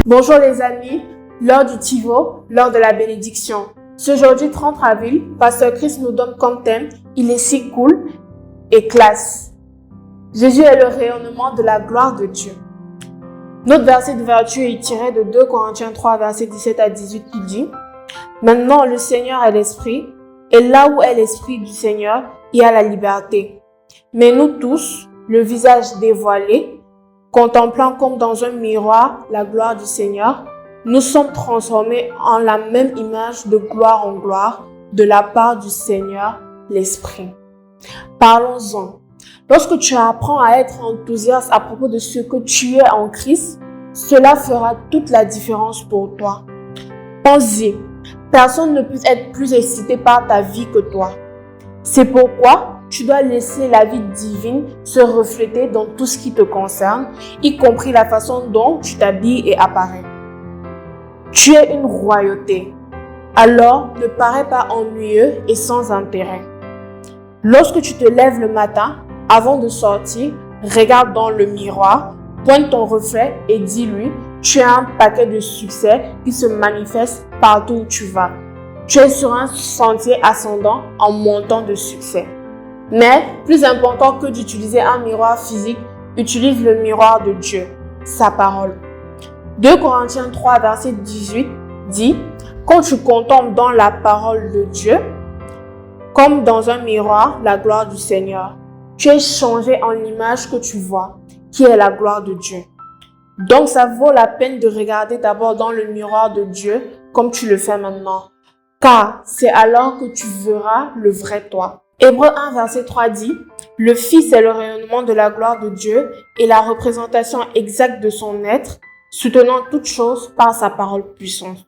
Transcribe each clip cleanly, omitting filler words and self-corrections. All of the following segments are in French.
Bonjour les amis, l'heure du TiVo, l'heure de la bénédiction. Ce jeudi 30 avril, Pasteur Chris nous donne comme thème « Il est si cool et classe ». Jésus est le rayonnement de la gloire de Dieu. Notre verset d'ouverture est tiré de 2 Corinthiens 3, versets 17 à 18 qui dit « Maintenant le Seigneur est l'Esprit, et là où est l'Esprit du Seigneur, il y a la liberté. Mais nous tous, le visage dévoilé, contemplant comme dans un miroir la gloire du Seigneur, nous sommes transformés en la même image de gloire en gloire de la part du Seigneur, l'Esprit. » Parlons-en. Lorsque tu apprends à être enthousiaste à propos de ce que tu es en Christ, cela fera toute la différence pour toi. Pense-y, personne ne peut être plus excité par ta vie que toi. C'est pourquoi tu dois laisser la vie divine se refléter dans tout ce qui te concerne, y compris la façon dont tu t'habilles et apparais. Tu es une royauté, alors ne parais pas ennuyeux et sans intérêt. Lorsque tu te lèves le matin, avant de sortir, regarde dans le miroir, pointe ton reflet et dis-lui, tu as un paquet de succès qui se manifeste partout où tu vas. Tu es sur un sentier ascendant en montant de succès. Mais, plus important que d'utiliser un miroir physique, utilise le miroir de Dieu, sa parole. 2 Corinthiens 3, verset 18 dit « Quand tu contemples dans la parole de Dieu, comme dans un miroir, la gloire du Seigneur, tu es changé en l'image que tu vois, qui est la gloire de Dieu. » Donc, ça vaut la peine de regarder d'abord dans le miroir de Dieu, comme tu le fais maintenant. Car c'est alors que tu verras le vrai toi. Hébreux 1, verset 3 dit « Le Fils est le rayonnement de la gloire de Dieu et la représentation exacte de son être, soutenant toutes choses par sa parole puissante. »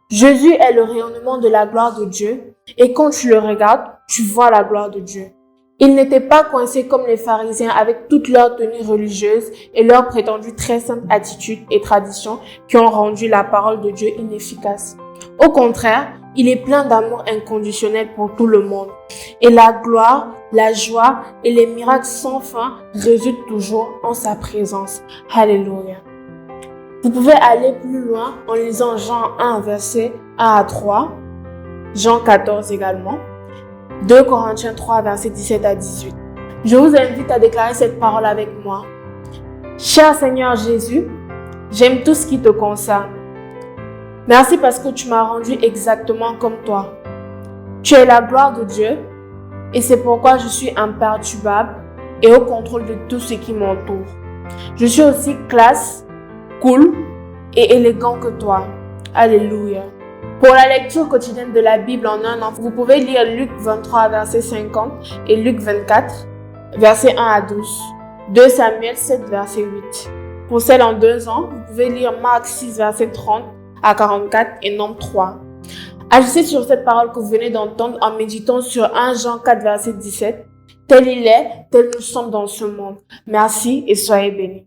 Jésus est le rayonnement de la gloire de Dieu et quand tu le regardes, tu vois la gloire de Dieu. Il n'était pas coincé comme les pharisiens avec toute leur tenue religieuse et leur prétendue très sainte attitude et tradition qui ont rendu la parole de Dieu inefficace. Au contraire, il est plein d'amour inconditionnel pour tout le monde. Et la gloire, la joie et les miracles sans fin résultent toujours en sa présence. Alléluia. Vous pouvez aller plus loin en lisant Jean 1, verset 1 à 3, Jean 14 également, 2 Corinthiens 3, verset 17 à 18. Je vous invite à déclarer cette parole avec moi. Cher Seigneur Jésus, j'aime tout ce qui te concerne. Merci parce que tu m'as rendu exactement comme toi. Tu es la gloire de Dieu et c'est pourquoi je suis imperturbable et au contrôle de tout ce qui m'entoure. Je suis aussi classe, cool et élégant que toi. Alléluia. Pour la lecture quotidienne de la Bible en un an, vous pouvez lire Luc 23, verset 50 et Luc 24, verset 1 à 12. 2 Samuel 7, verset 8. Pour celle en 2 ans, vous pouvez lire Marc 6, verset 30 à 44 et Nombre 3. Agissez sur cette parole que vous venez d'entendre en méditant sur 1 Jean 4, verset 17. Tel il est, tel nous sommes dans ce monde. Merci et soyez bénis.